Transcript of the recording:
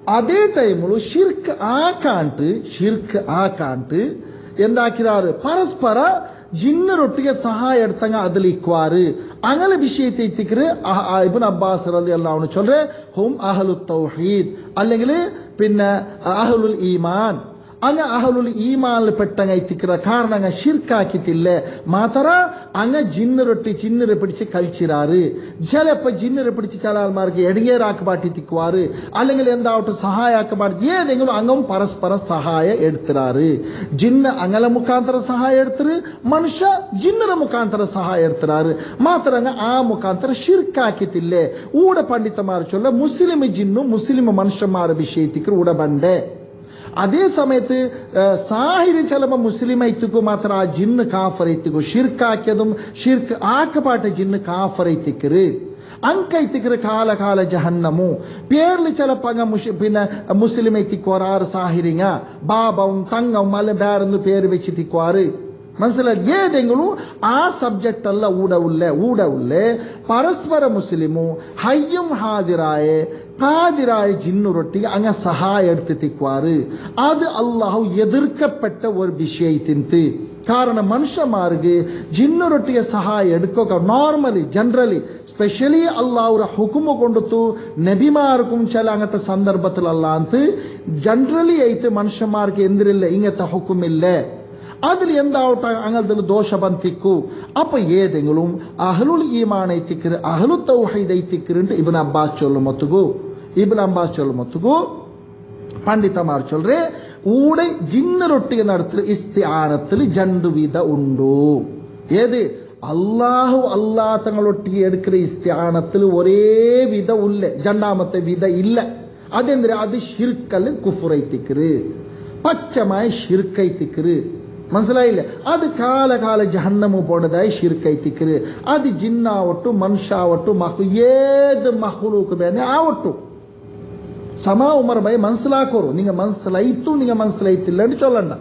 അതേ ടൈമിൽ ഷിർക്ക് ആക്കാണ്ട് എന്താക്കിറാറ് പരസ്പര ജിന്നരൊട്ടിಗೆ ಸಹಾಯ எடுத்தங்க அதுல இக்குவாரு அங்கல விஷயத்தை திக்ரு இப்னு அப்பாஸ் ரலியல்லாஹு அன்ஹு சொல்ற ஹும் அஹ்லுத் தௌஹீத் அல்லங்கில பின்ன அஹ்லுல் ஈமான் ಅಂಗ ಅಹಲುಲ್ ಈಮಾನ್ ಪೆಟ್ಟಂಗ ಐತಿಕ್ರ ಕಾರಣಂಗ ಶಿರ್ಕ್ ಹಾಕಿತಿಲ್ಲ ಮಾತರ ಅಂಗ ಜಿನ್ನರ പിടിച്ച് കളിച്ചിരാറ് ചിലപ്പോ ജിന്നരെ പിടിച്ച് ചലാൽമാർക്ക് എടങ്ങേറാക്കപാട്ടി തിക്കുവാറ് അല്ലെങ്കിൽ എന്താവട്ടെ സഹായാക്കപാട്ടി ഏതെങ്കിലും അങ്ങും പരസ്പരം സഹായ എടുത്തിരാറ് ജിന്ന അങ്ങല മുഖാന്തര സഹായ എടുത്തിರು ಮನುಷ್ಯ ಜಿನ್ನರ ಮುಖಾಂತರ ಸಹಾಯ എടുത്തിರಾറ് ಮಾತರಂಗ ಆ ಮುಖಾಂತರ ಶಿರ್ಕ್ ಹಾಕಿತಿಲ್ಲ ಊಡ ಪಂಡಿತಮಾರು ಚೊಲ್ಲ ಮುಸ್ಲಿಂ ಜಿನ್ನು ಮುಸ್ಲಿಂ ಮನುಷ್ಯಮಾರ ವಿಷಯತಿಕ್ರು ಊಡ ಬಂಡೆ അതേ സമയത്ത് സാഹിരി ചിലപ്പോ മുസ്ലിം ഐത്തിക്കു മാത്രം ആ ജിന്ന് കാഫറൈത്തിക്കു ഷിർക്ക് ആക്കിയതും ഷിർക്ക് ആക്കപ്പാട്ട ജിന്ന് കാഫറൈത്തിക്കറ് ಅಂಕೈತಿಕ್ರ ಕಾಲ ಜಹನ್ನಮು പേരില് ചിലപ്പോ അങ്ങ് പിന്നെ മുസ്ലിം എത്തിക്കോറാറ് സാഹിരിങ്ങ ബാബവും തങ്ങവും അല്ല വേറൊന്ന് പേര് വെച്ച് തിക്കുവാറ് മനസ്സിലായി ഏതെങ്കിലും ആ സബ്ജക്റ്റ് അല്ല ഊടവുള്ളേ പരസ്പര മുസ്ലിമു ഹയ്യും ഹാദിറായ ജിന്നുറൊട്ടി അങ്ങ് സഹായം എടുത്ത് തിക്കുവാറ് അത് അള്ളാഹു എതിർക്കപ്പെട്ട ഒരു വിഷയത്തിന്ത് കാരണം മനുഷ്യന്മാർക്ക് ജിന്നുറൊട്ടിയെ സഹായം എടുക്കുക നോർമലി ജനറലി സ്പെഷ്യലി അള്ളാഹുര ഹുക്കുമ കൊണ്ടുത്തു നബിമാർക്കും ചില അങ്ങനത്തെ സന്ദർഭത്തിലല്ല ಅಂತ ಜನರಲಿ ಐತೆ ಮನುಷ್ಯന്മാർക്ക് എന്തിരില്ല ഇങ്ങനത്തെ ഹുക്കുമില്ല അതിൽ എന്താവട്ടെ അങ്ങനത്തെ ദോഷ ബന്ധിക്കു അപ്പൊ ഏതെങ്കിലും അഹ്ലുൽ ഈമാൻ ಐತಿಕ್ರು അഹ്ലു തൗഹീദ് ಐತಿಕ್ರು ഇബ്നു അബ്ബാസ് ചൊല്ലുമത്തുകു പണ്ഡിതമാർ ചൊല്ലുറേ ഊടെ ജിന്നരൊട്ടിಗೆ നടത്തുന്ന ഇസ്തിആനത്തിൽ രണ്ട് വിധ ഉണ്ടോ ഏത് അല്ലാഹ് തങ്ങളൊട്ടിಗೆ എടുക്കുന്ന ഇസ്തിആനത്തിൽ ഒരേ വിധ ഉല്ല രണ്ടാമത്തെ വിധ ഇല്ല അതെന്തിനാ അത് ഷിർക്കല്ല കുഫ്ർ ಐತಿಕ್ರು പച്ചമായ ഷിർക്ക് ಐತಿಕ್ರು മനസ്സിലായില്ല അത് കാല ജഹന്നമു പോണതായി ഷിർക്ക് ಐತಿಕ್ರು അത് ജിന്നാവട്ടു മനുഷ്യാവട്ടു ഏത് മഖ്ലൂക്ക് ಬೇನೆ ആവട്ടു സമ ഉമർ ഭായി മനസ്സിലാക്കോರು നിങ്ങൾ മനസ്സിലായില്ല എന്ന് ചൊല്ലണ്ട